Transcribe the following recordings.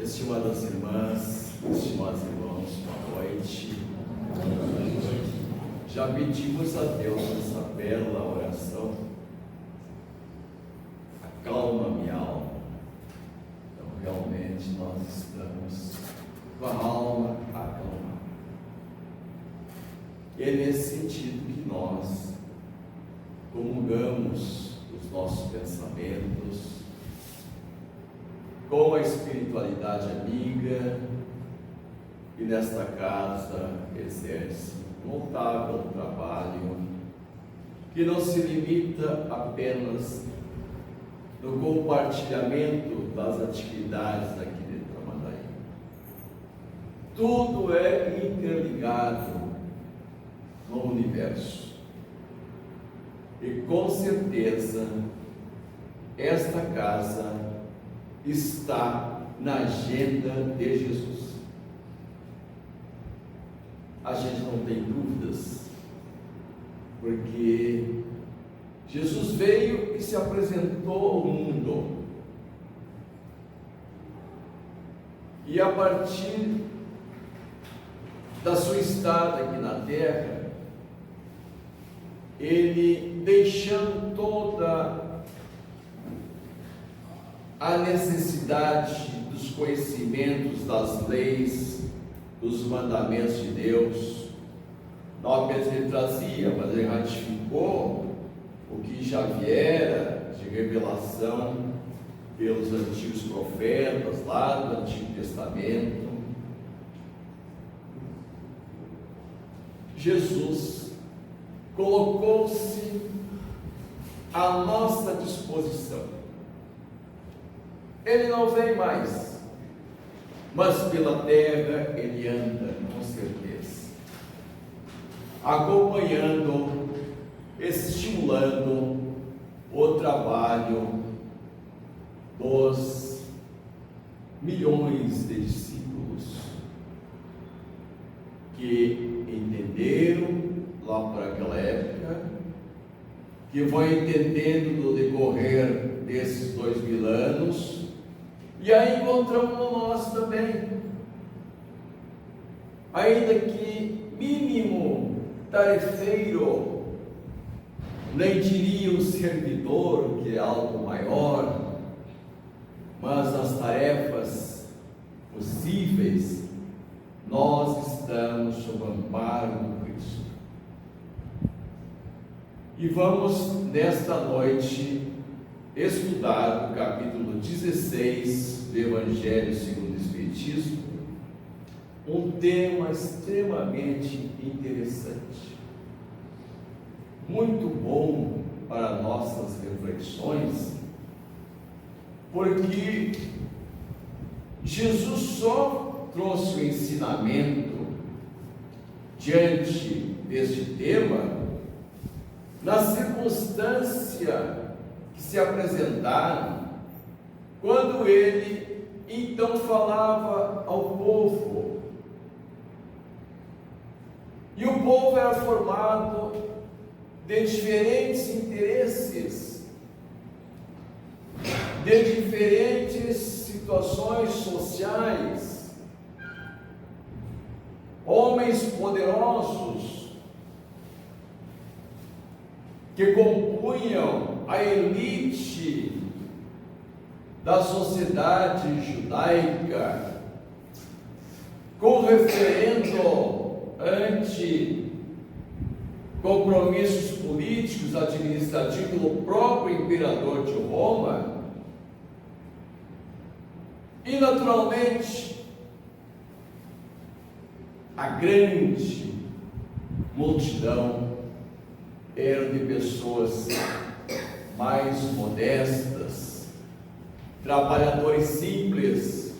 Estimadas irmãs, estimados irmãos, boa noite. Já pedimos a Deus essa bela oração. Acalma minha alma. Então, realmente, nós estamos com a alma acalmada. E é nesse sentido que nós comungamos os nossos pensamentos com a espiritualidade amiga, e nesta casa exerce um notável trabalho que não se limita apenas no compartilhamento das atividades aqui de Tramandaí. Tudo é interligado no universo, e com certeza esta casa está na agenda de Jesus. A gente não tem dúvidas, porque Jesus veio e se apresentou ao mundo, e a partir da sua estada aqui na terra, ele, deixando toda a necessidade dos conhecimentos das leis, dos mandamentos de Deus, não apenas ele trazia, mas ele ratificou o que já viera de revelação pelos antigos profetas lá do Antigo Testamento. Jesus colocou-se à nossa disposição. Ele não vem mais, mas pela terra ele anda, com certeza, acompanhando, estimulando o trabalho dos milhões de discípulos que entenderam lá por aquela época, que vão entendendo no decorrer desses 2000 anos, e aí encontramos no nosso também, ainda que mínimo tarefeiro, nem diria um servidor, que é algo maior, mas nas tarefas possíveis, nós estamos sob o amparo do Cristo. E vamos nesta noite estudar o capítulo 16 do Evangelho segundo o Espiritismo, um tema extremamente interessante, muito bom para nossas reflexões, porque Jesus só trouxe o ensinamento diante deste tema na circunstância que se apresentaram, quando ele então falava ao povo, e o povo era formado de diferentes interesses, de diferentes situações sociais, homens poderosos que compunham a elite da sociedade judaica, com referendo ante compromissos políticos administrativos pelo próprio imperador de Roma, e naturalmente a grande multidão eram de pessoas mais modestas, trabalhadores simples,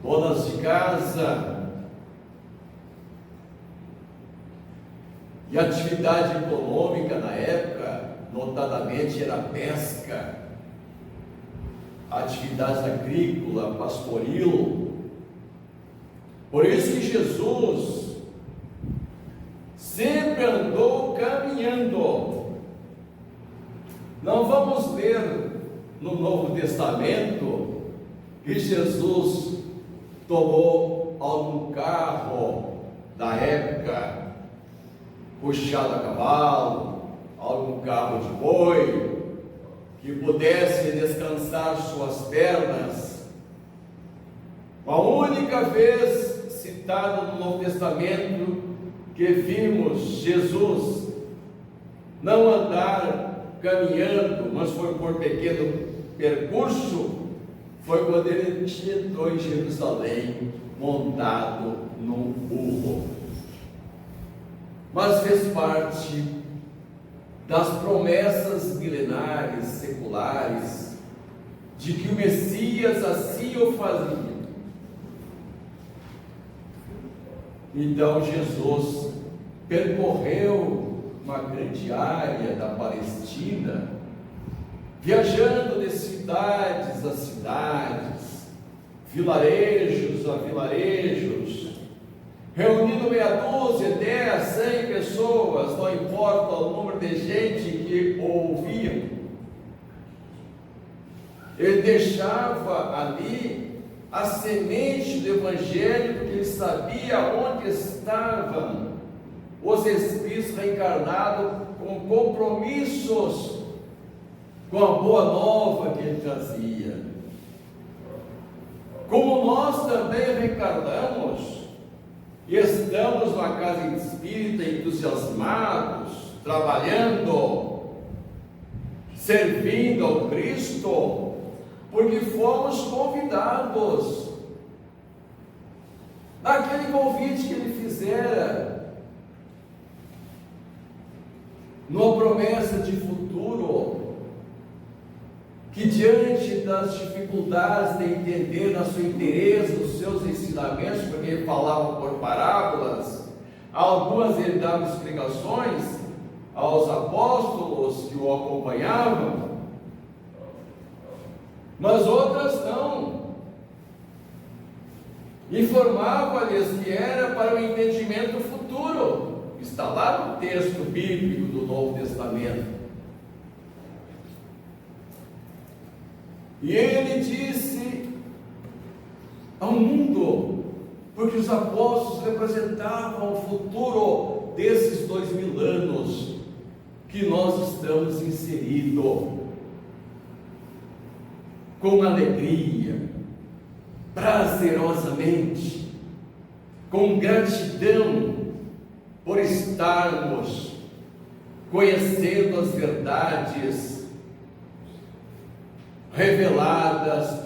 donas de casa, e a atividade econômica na época, notadamente, era a pesca, atividade agrícola, pastoril. Por isso que Jesus sempre andou caminhando. Não vamos ler no Novo Testamento que Jesus tomou algum carro da época, puxado a cavalo, algum carro de boi, que pudesse descansar suas pernas. A única vez citado no Novo Testamento que vimos Jesus não andar caminhando, mas foi por pequeno percurso, foi quando ele entrou em Jerusalém montado num burro. Mas fez parte das promessas milenares, seculares, de que o Messias assim o fazia. Então Jesus percorreu uma grande área da Palestina, viajando de cidades a cidades, vilarejos a vilarejos, reunindo meia dúzia, 10, 100 pessoas, não importa o número de gente que o ouvia. Ele deixava ali a semente do Evangelho, porque ele sabia onde estavam os espíritos reencarnados com compromissos com a boa nova que ele trazia. Como nós também reencarnamos e estamos na casa espírita entusiasmados, trabalhando, servindo ao Cristo, porque fomos convidados. Naquele convite que ele fizera, numa promessa de futuro, que diante das dificuldades de entender na sua interesse os seus ensinamentos, porque ele falava por parábolas, algumas ele dava explicações aos apóstolos que o acompanhavam, mas outras não. Informava-lhes que era para o entendimento futuro. Está lá no texto bíblico do Novo Testamento. E ele disse ao mundo, porque os apóstolos representavam o futuro desses 2000 anos que nós estamos inseridos, com alegria, prazerosamente, com gratidão por estarmos conhecendo as verdades reveladas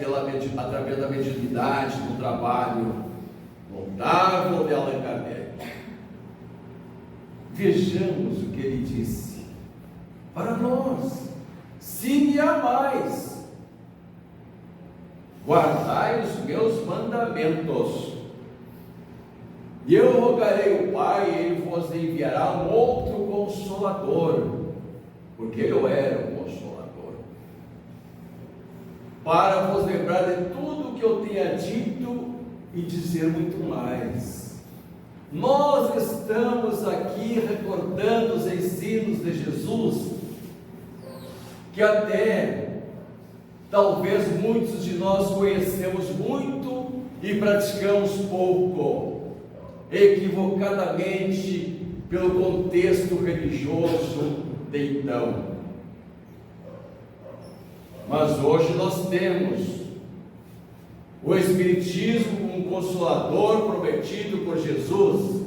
através da mediunidade, do trabalho notável de Allan Kardec. Vejamos o que ele disse para nós: se me amais, guardai os meus mandamentos, e eu rogarei o Pai, e ele vos enviará um outro Consolador, porque eu era o Consolador, para vos lembrar de tudo que eu tenha dito e dizer muito mais. Nós estamos aqui recordando os ensinos de Jesus, que até talvez muitos de nós conhecemos muito e praticamos pouco, equivocadamente pelo contexto religioso de então. Mas hoje nós temos o Espiritismo como um Consolador prometido por Jesus,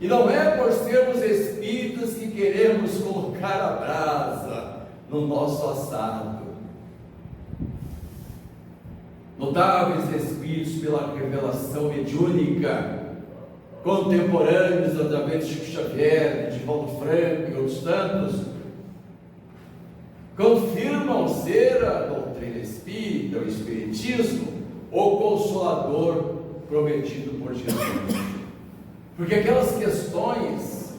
e não é por sermos espíritas que queremos colocar a brasa no nosso assado. Notáveis espíritos pela revelação mediúnica, contemporâneos através de Chico Xavier, de Valdo Franco e outros tantos, confirmam ser a doutrina espírita, o Espiritismo, o Consolador prometido por Jesus. Porque aquelas questões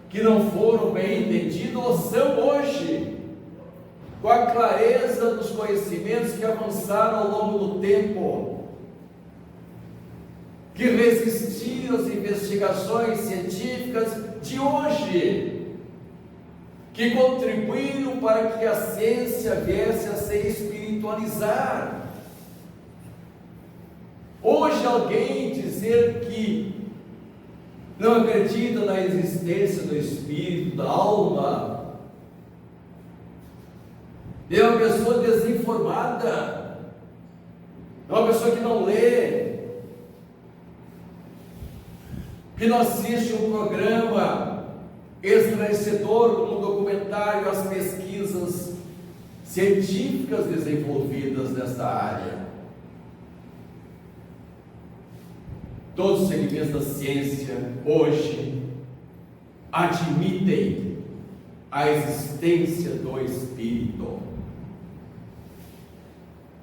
que não foram bem entendidas são hoje, com a clareza dos conhecimentos que avançaram ao longo do tempo, que resistiram às investigações científicas de hoje, que contribuíram para que a ciência viesse a se espiritualizar. Hoje alguém dizer que não acredita na existência do espírito, da alma, é uma pessoa desinformada, é uma pessoa que não lê, que não assiste um programa esclarecedor como um documentário, as pesquisas científicas desenvolvidas nesta área. Todos os segmentos da ciência hoje admitem a existência do Espírito.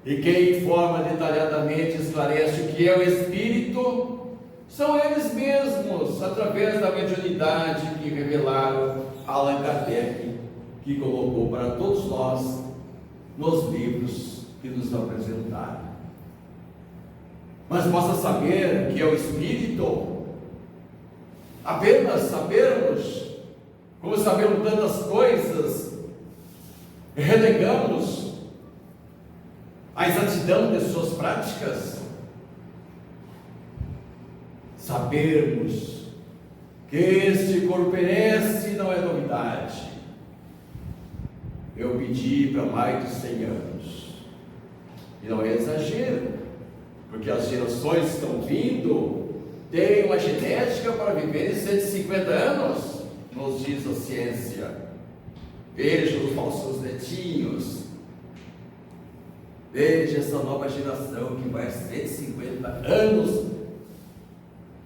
E quem informa detalhadamente, esclarece o que é o Espírito, são eles mesmos, através da mediunidade que revelaram Allan Kardec, que colocou para todos nós nos livros que nos apresentaram. Mas possa saber que é o Espírito, apenas sabermos, como sabemos tantas coisas, relegamos a exatidão de suas práticas. Sabermos que este corpo perece não é novidade. Eu pedi para mais de 100 anos, e não é exagero, porque as gerações que estão vindo têm uma genética para viver 150 anos, nos diz a ciência. Veja os nossos netinhos, veja essa nova geração que vai 150 anos,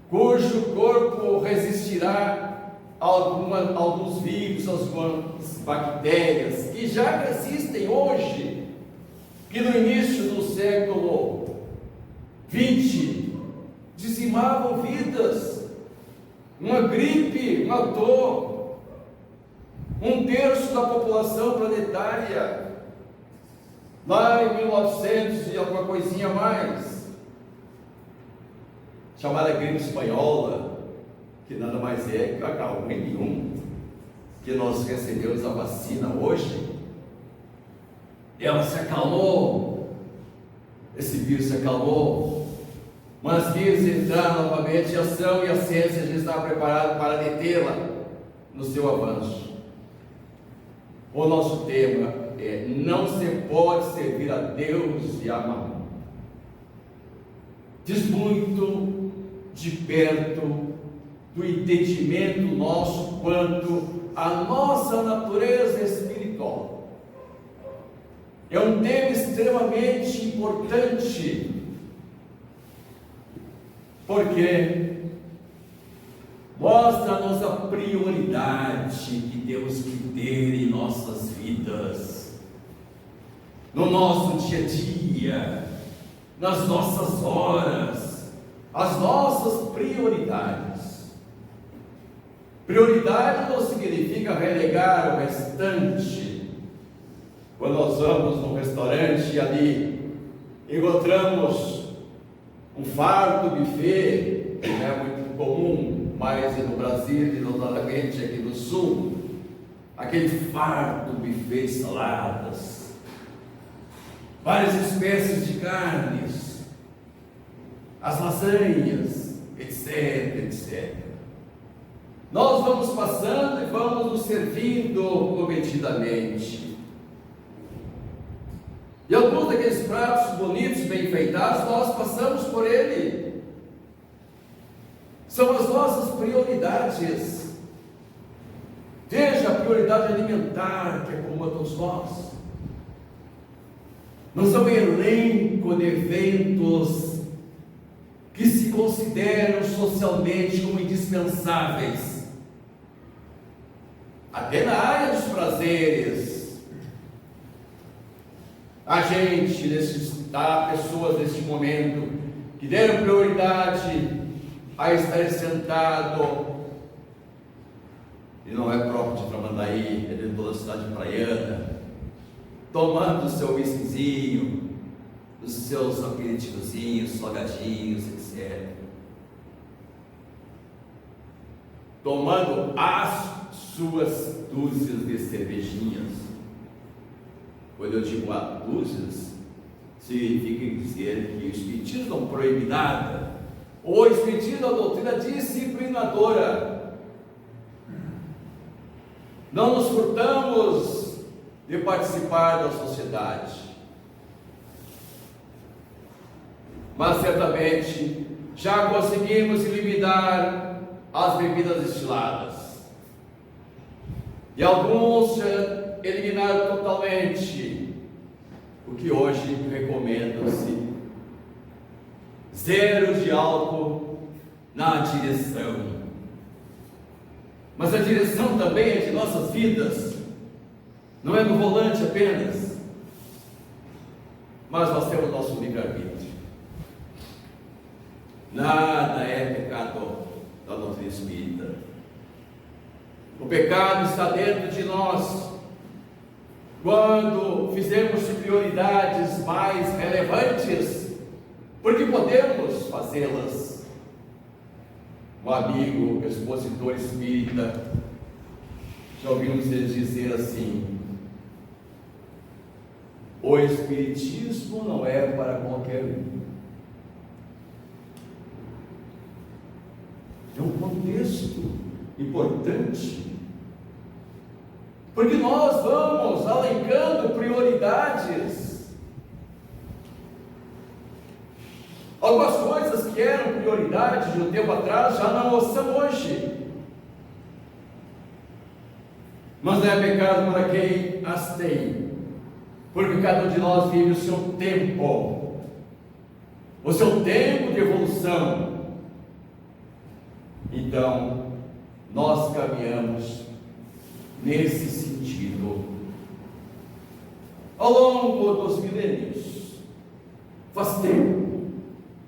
cujo corpo resistirá a alguns vírus, algumas bactérias que já existem hoje, que no início do século 20 dizimavam vidas. Uma gripe, uma dor, 1/3 da população planetária, lá em 1900 e alguma coisinha a mais, chamada gripe espanhola, que nada mais é que H1N1, que nós recebemos a vacina hoje. Ela se acalmou, esse vírus se acalmou, mas quis entrar novamente em ação, e a ciência já está preparada para detê-la no seu avanço. O nosso tema é: não se pode servir a Deus e a Mamon. Diz muito de perto do entendimento nosso quanto à nossa natureza espiritual. É um tema extremamente importante, porque mostra-nos a prioridade que temos que ter em nossas vidas, no nosso dia a dia, nas nossas horas, as nossas prioridades. Prioridade não significa relegar o restante. Quando nós vamos num restaurante e ali encontramos um farto buffet, que não é muito comum, mas no Brasil e notadamente aqui no Sul, aquele farto buffet de saladas, várias espécies de carnes, as lasanhas, etc, etc. Nós vamos passando e vamos nos servindo comedidamente. E alguns daqueles pratos bonitos, bem enfeitados, nós passamos por ele. São as nossas prioridades. Veja a prioridade alimentar, que é comum a todos nós. Não são um elenco de eventos que se consideram socialmente como indispensáveis. Até na área dos prazeres, a gente necessita pessoas neste momento que deram prioridade a estar sentado, e não é próprio de Tramandaí, é de toda a cidade praiana, tomando o seu whiskyzinho, os seus aperitivozinhos, salgadinhos, etc. Tomando as suas dúzias de cervejinhas. Quando eu digo a dúzias, significa dizer que o Espiritismo não proíbe nada. O Espiritismo é uma doutrina disciplinadora. Não nos furtamos de participar da sociedade, mas certamente já conseguimos eliminar as bebidas destiladas, e alguns já eliminaram totalmente, o que hoje recomenda-se zero de álcool na direção. Mas a direção também é de nossas vidas, não é no volante apenas, mas nós temos nosso livre-arbítrio. Nada é pecado da doutrina espírita. O pecado está dentro de nós quando fizemos prioridades mais relevantes, porque podemos fazê-las. Um amigo, expositor espírita, já ouvimos ele dizer assim: o espiritismo não é para qualquer um. É um contexto importante, porque nós vamos alencando prioridades. Algumas coisas que eram prioridade de um tempo atrás já não o são hoje, mas não é pecado para quem as tem, porque cada um de nós vive o seu tempo de evolução. Então, nós caminhamos nesse sentido ao longo dos milênios. Faz tempo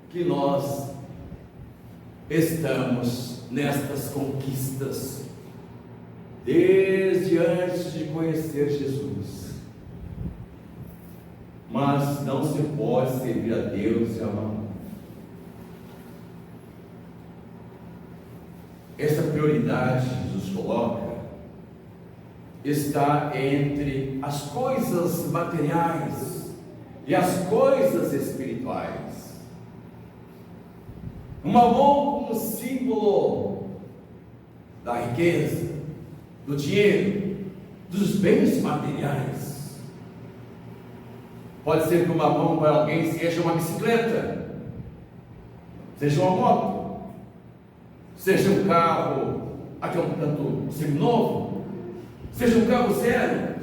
que nós estamos nestas conquistas, desde antes de conhecer Jesus. Mas não se pode servir a Deus e a mamãe. Essa prioridade que Jesus coloca está entre as coisas materiais e as coisas espirituais. O mamon como símbolo da riqueza, do dinheiro, dos bens materiais. Pode ser que o mamon para alguém seja uma bicicleta, seja uma moto, seja um carro até um tanto seminovo, seja um carro zero,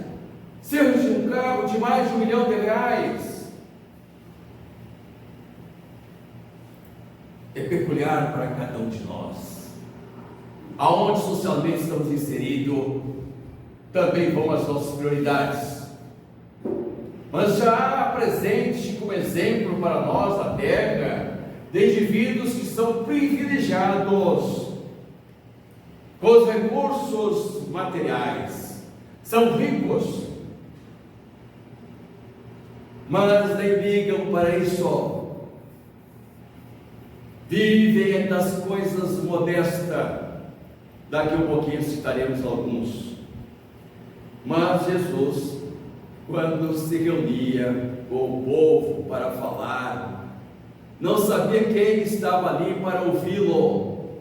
seja um carro de mais de R$1 milhão. É peculiar para cada um de nós. Aonde socialmente estamos inseridos, também vão as nossas prioridades. Mas já presente como exemplo para nós na Terra, de indivíduos que são privilegiados com os recursos materiais, são ricos, mas nem ligam para isso, vivem das coisas modestas. Daqui um pouquinho citaremos alguns. Mas Jesus, quando se reunia com o povo para falar, não sabia quem estava ali para ouvi-lo.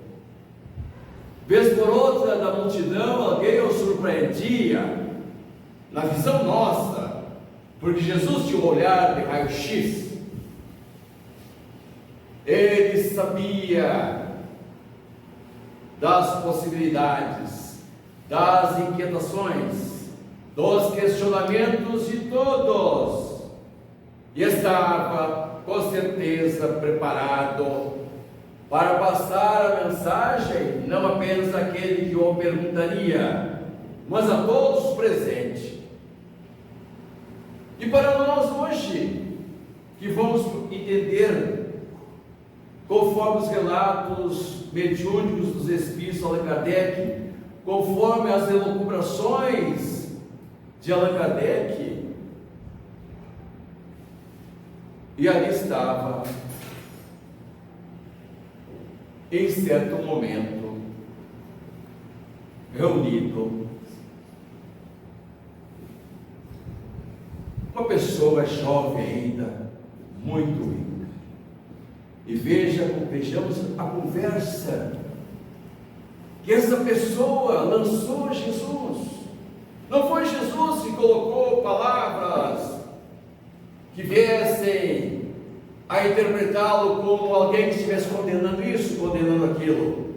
Vez por outra da multidão, alguém o surpreendia, na visão nossa, porque Jesus tinha um olhar de raio-x. Ele sabia das possibilidades, das inquietações, dos questionamentos de todos, e estava com certeza preparado para passar a mensagem, não apenas àquele que o perguntaria, mas a todos presentes. E para nós hoje, que vamos entender, conforme os relatos mediúnicos dos Espíritos Allan Kardec, conforme as elucubrações de Allan Kardec, e ali estava, em certo momento, reunido uma pessoa jovem ainda, muito rica. E vejamos a conversa que essa pessoa lançou a Jesus. Não foi Jesus que colocou palavras que viessem a interpretá-lo como alguém que estivesse condenando isso, condenando aquilo.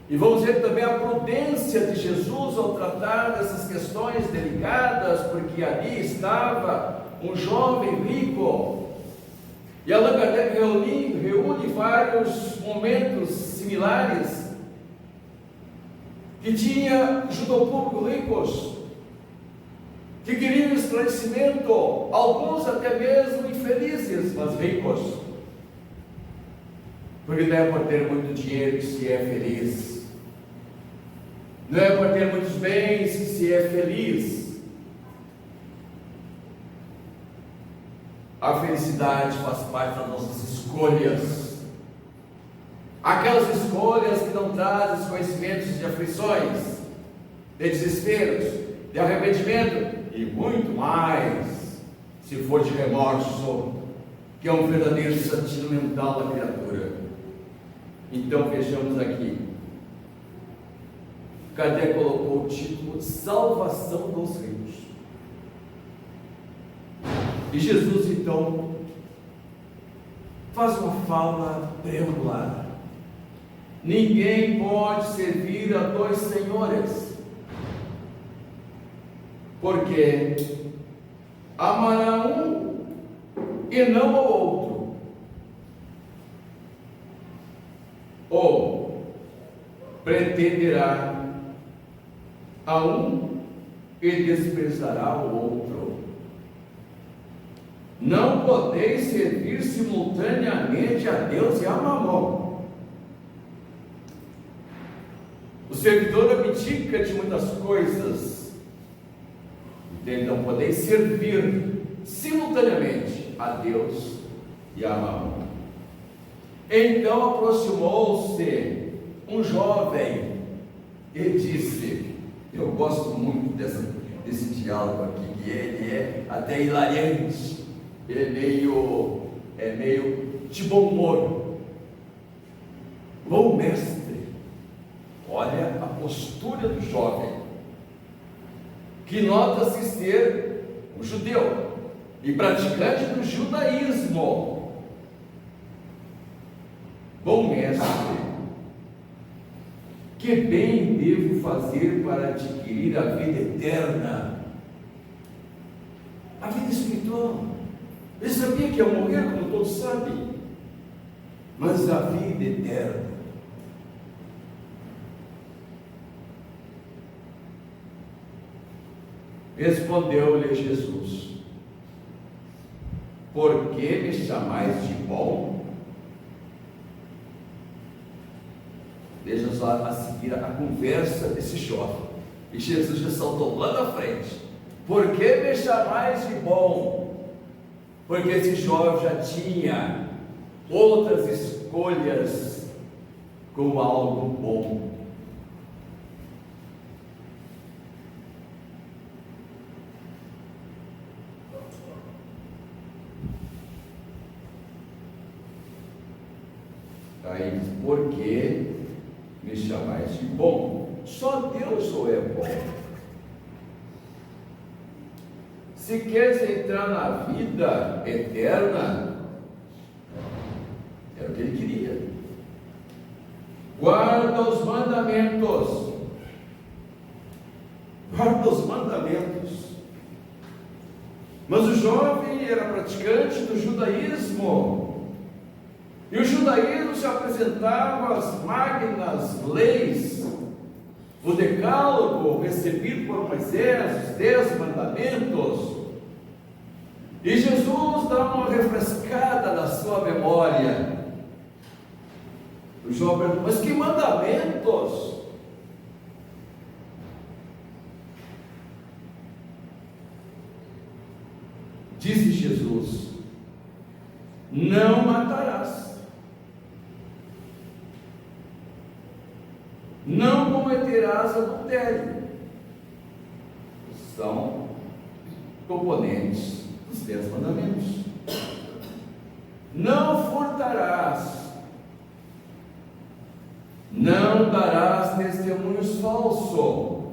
E vamos ver também a prudência de Jesus ao tratar dessas questões delicadas, porque ali estava um jovem rico. E Allan Kardec reúne vários momentos similares que tinha junto ao público ricos, que queriam esclarecimento, alguns até mesmo infelizes, mas ricos, porque não é por ter muito dinheiro que se é feliz, não é por ter muitos bens que se é feliz. A felicidade faz parte das nossas escolhas, aquelas escolhas que não trazem conhecimentos de aflições, de desesperos, de arrependimento e muito mais, se for de remorso, que é um verdadeiro sentido mental da criatura. Então vejamos aqui, Kardec colocou o título Salvação dos Ricos. E Jesus então faz uma fala preambular: ninguém pode servir a dois senhores, porque amará um e não ao outro, ou pretenderá a um e desprezará o outro. Não podeis servir simultaneamente a Deus e a Mamon. O servidor abdica de muitas coisas, então podeis servir simultaneamente a Deus e a Mamon. Então aproximou-se um jovem e disse, eu gosto muito desse diálogo aqui, que ele é até hilariante, ele é meio de bom humor. Bom mestre, olha a postura do jovem, que nota-se ser um judeu e praticante do judaísmo. Bom mestre, que bem devo fazer para adquirir a vida eterna? A vida espiritual. Ele sabia que ia morrer, como todos sabem, mas a vida eterna. Respondeu-lhe Jesus: por que me chamais de bom? Veja só a seguir a conversa desse jovem. E Jesus já saltou lá na frente. Por que me chamais de bom? Porque esse jovem já tinha outras escolhas como algo bom. Aí diz, por que me chamais de bom? Só Deus ou é bom? Se queres entrar na vida eterna, era o que ele queria. Guarda os mandamentos. Guarda os mandamentos. Mas o jovem era praticante do judaísmo. E o judaísmo se apresentava as magnas leis, o decálogo recebido por Moisés, os 10 mandamentos. E Jesus dá uma refrescada na sua memória. O jovem pergunta, mas que mandamentos? Disse Jesus, não matarás, não cometerás adultério. São componentes dos 10 mandamentos. Não furtarás, não darás testemunhos falsos,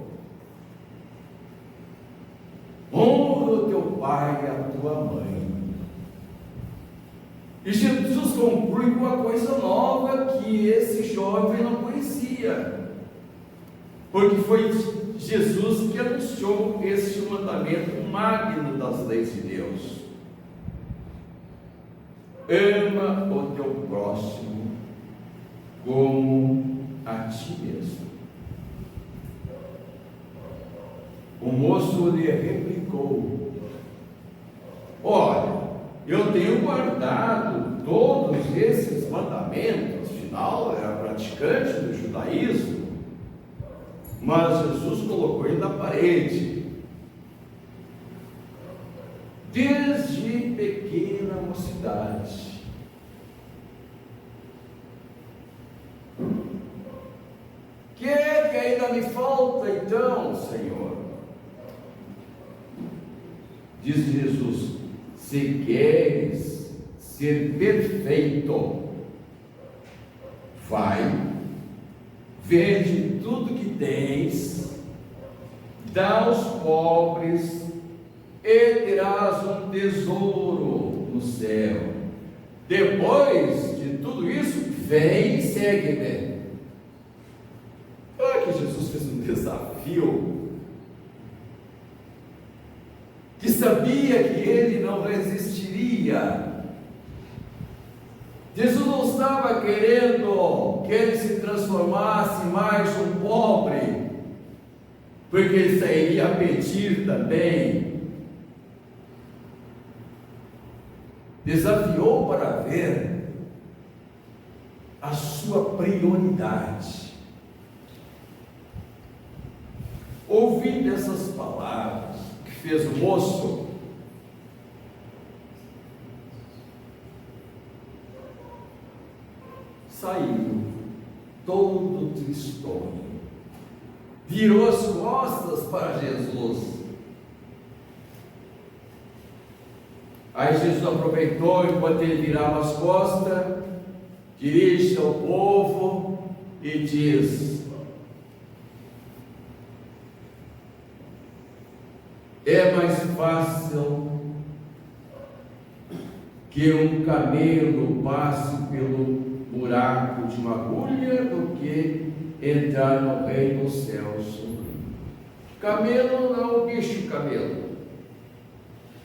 honra o teu pai e a tua mãe. E Jesus conclui com uma coisa nova que esse jovem não conhecia, porque foi Jesus que anunciou esse mandamento magno das leis de Deus: ama o teu próximo como a ti mesmo. O moço lhe replicou: olha, eu tenho guardado todos esses mandamentos. Afinal, era praticante do judaísmo. Mas Jesus colocou ele na parede. Desde pequena mocidade. Que é que ainda me falta então, Senhor? Diz Jesus: se queres ser perfeito, vai, vende tudo que tens, dá aos pobres, e terás um tesouro no céu. Depois de tudo isso, vem e segue-me. Olha que Jesus fez um desafio, que sabia que ele não resistiria. Jesus não estava querendo que ele se transformasse mais um pobre, porque ele sairia a pedir também. Desafiou para ver a sua prioridade. Ouvindo essas palavras que fez o moço, saiu todo tristonho, virou as costas para Jesus. Aí Jesus aproveitou, enquanto ele virava as costas, dirige-se ao povo e diz: é mais fácil que um camelo passe pelo buraco de uma agulha do que entrar no reino dos céus. Camelo não é o bicho camelo.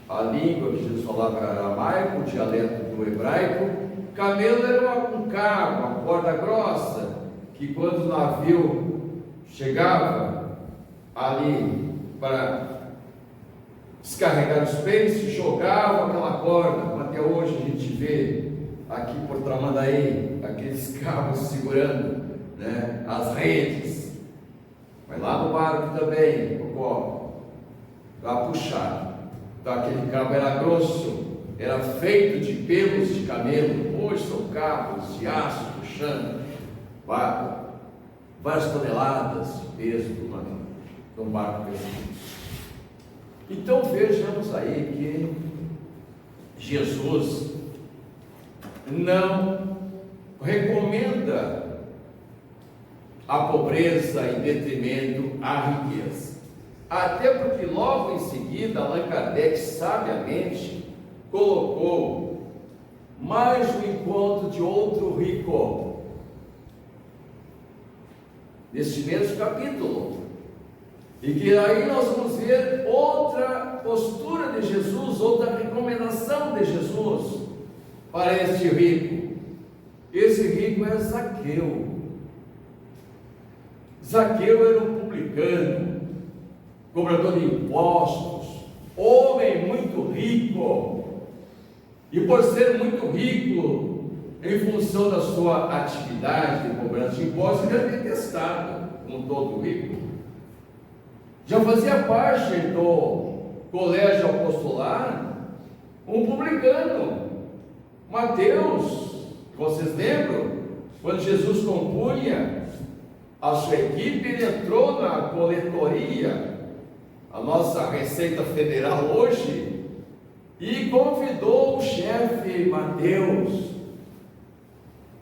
A língua que Jesus falava era aramaico, o dialeto do hebraico. Camelo era um carro, uma corda grossa, que quando o navio chegava ali para descarregar os peixes, jogava aquela corda, como até hoje a gente vê aqui por Tramandaí, aqueles carros segurando, né, as redes. Mas lá no barco também, para puxar. Então aquele cabo era grosso, era feito de pelos de camelo. Hoje são cabos de aço puxando várias toneladas de peso de um barco pesado. Então vejamos aí que Jesus não recomenda a pobreza em detrimento à riqueza. Até porque logo em seguida Allan Kardec sabiamente colocou mais um encontro de outro rico neste mesmo capítulo. E que aí nós vamos ver outra postura de Jesus, outra recomendação de Jesus para este rico. Esse rico era Zaqueu. Zaqueu era um publicano, cobrador de impostos, homem muito rico, e por ser muito rico, em função da sua atividade de cobrança de impostos, ele era detestado, como todo rico. Já fazia parte do colégio apostolar um publicano, Mateus. Vocês lembram? Quando Jesus compunha a sua equipe, ele entrou na coletoria. A nossa Receita Federal hoje e convidou o chefe Mateus,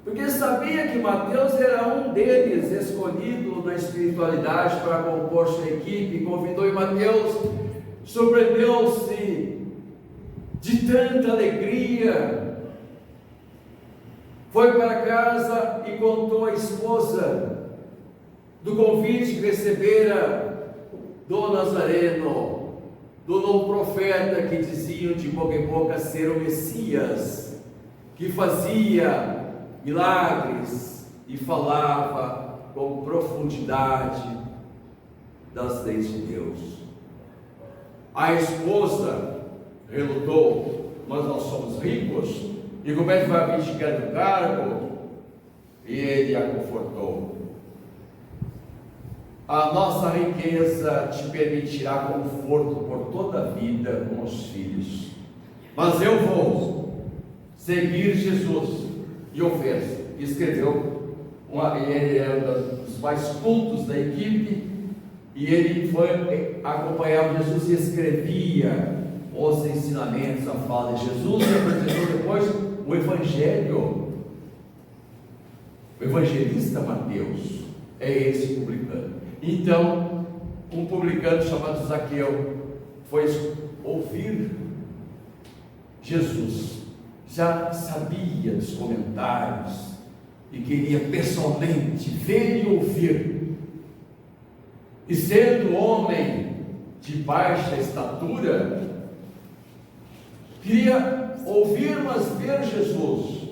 porque sabia que Mateus era um deles, escolhido na espiritualidade para compor sua equipe. Convidou, e Mateus surpreendeu-se de tanta alegria, foi para casa e contou à esposa do convite que recebera do Nazareno, do novo profeta que diziam de boca em boca ser o Messias, que fazia milagres e falava com profundidade das leis de Deus. A esposa relutou: mas nós somos ricos, e como é que vai abdicar do cargo? E ele a confortou: a nossa riqueza te permitirá conforto por toda a vida com os filhos, mas eu vou seguir Jesus. E o fez. Escreveu, ele era um dos mais cultos da equipe, e ele foi acompanhar Jesus e escrevia os ensinamentos, a fala de Jesus, e apresentou depois o Evangelho. O evangelista Mateus é esse publicano. Então, um publicano chamado Zaqueu foi ouvir Jesus, já sabia dos comentários e queria pessoalmente ver e ouvir, e sendo homem de baixa estatura, queria ouvir, mas ver Jesus.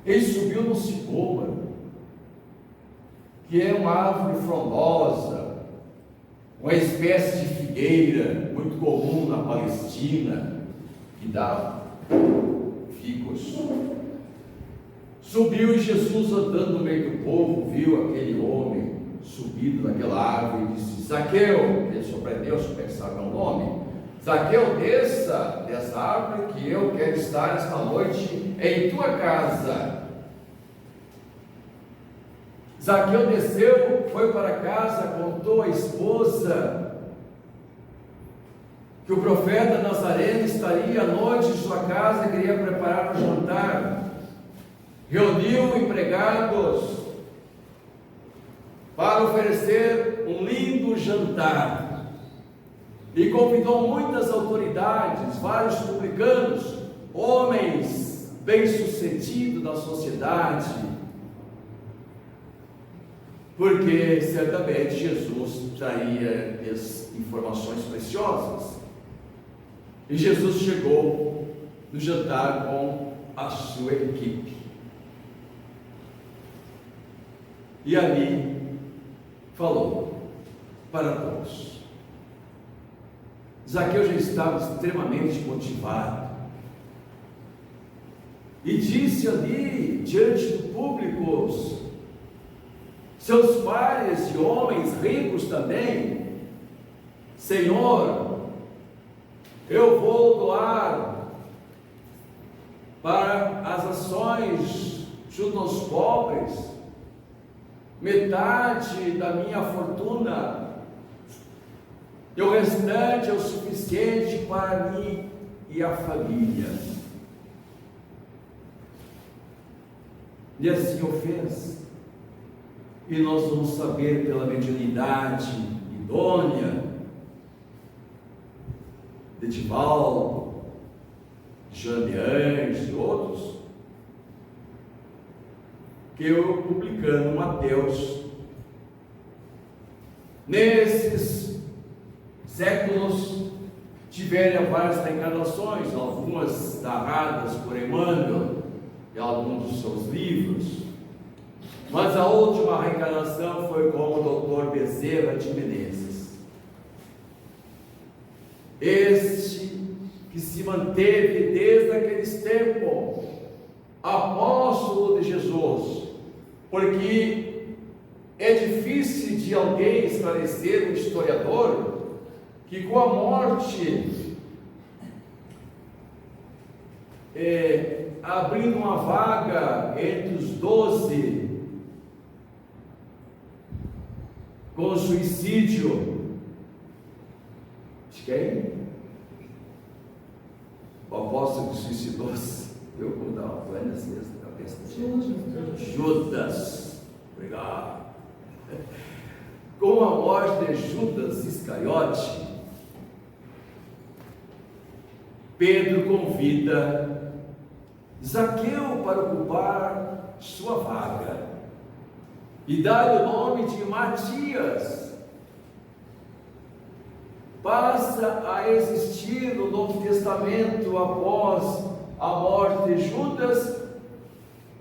Ele subiu no sicômoro, que é uma árvore frondosa, uma espécie de figueira muito comum na Palestina, que dá figos. Subiu, e Jesus, andando no meio do povo, viu aquele homem subido naquela árvore e disse: Zaqueu. Ele surpreendeu, se pensar meu nome: Zaqueu, desça dessa árvore, que eu quero estar esta noite em tua casa. Zaqueu desceu, foi para casa, contou à esposa que o profeta Nazareno estaria à noite em sua casa e queria preparar o jantar. Reuniu empregados para oferecer um lindo jantar e convidou muitas autoridades, vários publicanos, homens bem-sucedidos da sociedade, porque certamente Jesus traria informações preciosas. E Jesus chegou no jantar com a sua equipe, e ali falou para todos. Zaqueu já estava extremamente motivado e disse ali diante do público, seus pares e homens ricos também: Senhor, eu vou doar para as ações junto aos pobres metade da minha fortuna, e o restante é o suficiente para mim e a família. E assim o fez. E nós vamos saber pela mediunidade idônea de Divaldo, de Joana de Anjos e outros, que o publicano Mateus, nesses séculos, tiveram várias reencarnações, algumas narradas por Emmanuel em alguns dos seus livros, mas a última reencarnação foi com o Dr. Bezerra de Menezes, este que se manteve desde aqueles tempos apóstolo de Jesus, porque é difícil de alguém esclarecer, um historiador, que com a morte, abrindo uma vaga entre os 12, com o suicídio de quem? Jesus, eu vou dar uma plana assim na cabeça de Judas, obrigado. Com a morte de Judas Iscariote, Pedro convida Zaqueu para ocupar sua vaga e dá-lhe o nome de Matias. Passa a existir no Novo Testamento, após a morte de Judas,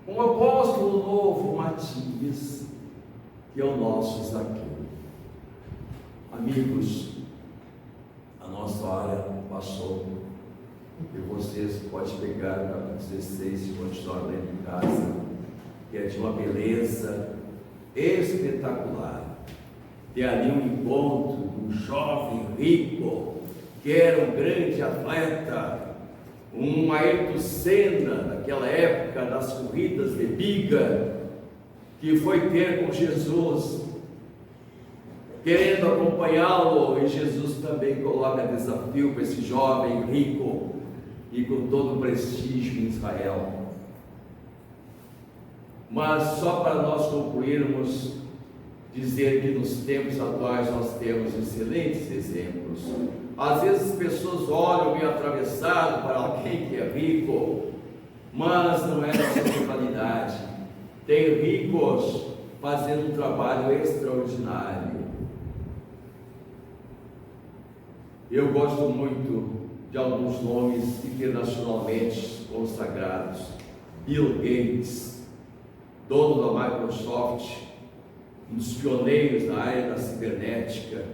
um apóstolo novo, Matias, que é o nosso Zaqueu. Amigos, a nossa hora passou e vocês podem pegar o capítulo 16 e continuar lendo em casa, que é de uma beleza espetacular. Tem ali um encontro de um jovem rico que era um grande atleta, um Ayrton Senna daquela época das corridas de biga, que foi ter com Jesus, querendo acompanhá-lo, e Jesus também coloca desafio para esse jovem rico e com todo o prestígio em Israel. Mas só para nós concluirmos, dizer que nos tempos atuais nós temos excelentes exemplos. Às vezes as pessoas olham meio atravessado para alguém que é rico, mas não é na sua totalidade. Tem ricos fazendo um trabalho extraordinário. Eu gosto muito de alguns nomes internacionalmente consagrados. Bill Gates, dono da Microsoft, um dos pioneiros na área da cibernética,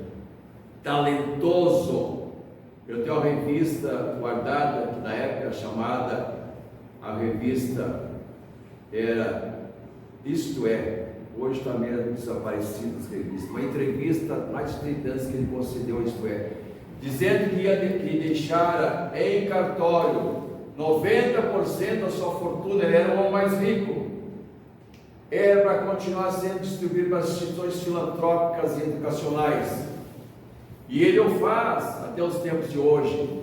talentoso. Eu tenho uma revista guardada que na época chamada, a revista era Isto É, hoje está meio desaparecido as revistas, uma entrevista há mais de 30 anos que ele concedeu Isto É, dizendo que deixara em cartório 90% da sua fortuna. Ele era o homem mais rico, era para continuar sendo distribuído para as instituições filantrópicas e educacionais, e ele o faz até os tempos de hoje.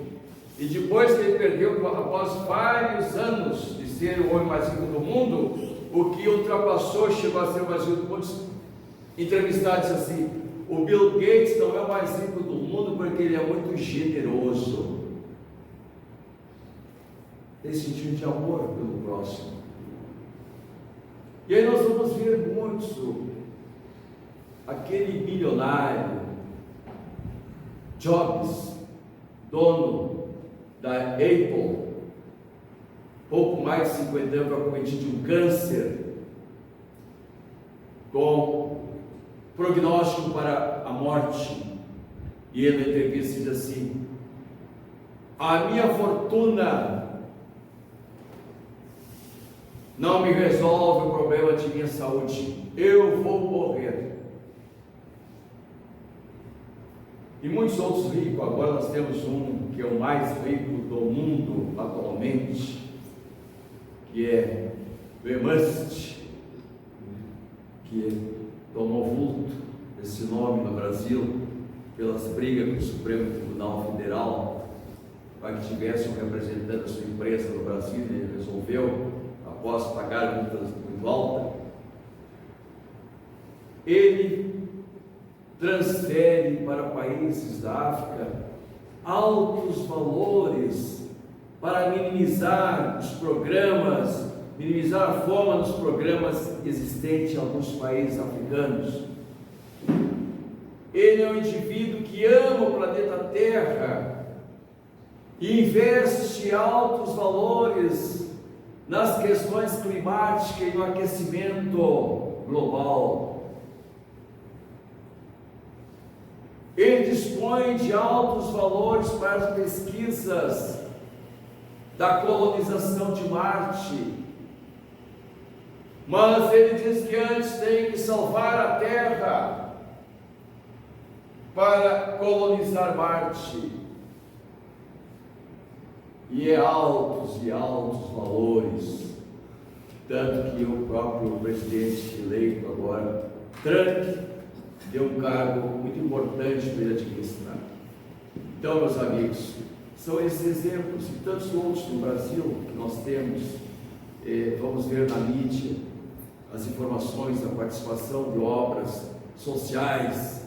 E depois que ele perdeu, após vários anos de ser o homem mais rico do mundo, o que ultrapassou, chegou a ser o mais rico do mundo, entrevistado disse assim: o Bill Gates não é o mais rico do mundo porque ele é muito generoso, tem sentido de amor pelo próximo. E aí nós vamos ver muito aquele bilionário Jobs, dono da Apple, pouco mais de 50 anos, foi acometido de um câncer, com prognóstico para a morte. E ele na entrevista diz assim: a minha fortuna não me resolve o problema de minha saúde, eu vou morrer. E muitos outros ricos. Agora nós temos um que é o mais rico do mundo atualmente, que é Elon Musk, que tomou vulto esse nome no Brasil pelas brigas com o Supremo Tribunal Federal para que tivesse um representante da sua empresa no Brasil. Ele resolveu, após pagar multas muito altas, ele transfere para países da África altos valores para minimizar os programas, minimizar a fome nos programas existentes em alguns países africanos. Ele é um indivíduo que ama o planeta Terra e investe altos valores nas questões climáticas e no aquecimento global. Ele dispõe de altos valores para as pesquisas da colonização de Marte, mas ele diz que antes tem que salvar a Terra para colonizar Marte. E é altos e altos valores, tanto que o próprio presidente eleito agora, Trump, deu um cargo muito importante para ele administrar. Então, meus amigos, São esses exemplos e tantos outros no Brasil que nós temos. Vamos ver na mídia as informações da participação de obras sociais.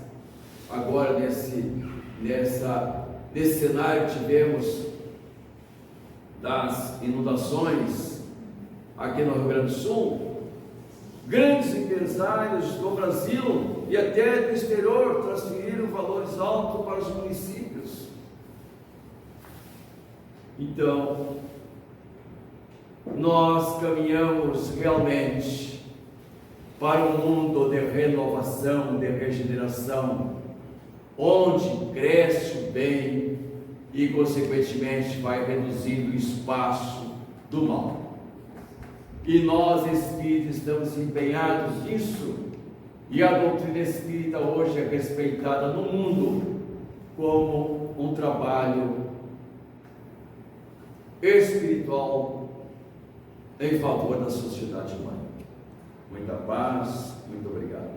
Agora nesse cenário que tivemos das inundações aqui no Rio Grande do Sul, grandes empresários do Brasil e até do exterior transferiram valores altos para os municípios. Então, nós caminhamos realmente para um mundo de renovação, de regeneração, onde cresce o bem e, consequentemente, vai reduzindo o espaço do mal. E nós, espíritas, estamos empenhados nisso, e a doutrina espírita hoje é respeitada no mundo como um trabalho espiritual em favor da sociedade humana. Muita paz, muito obrigado.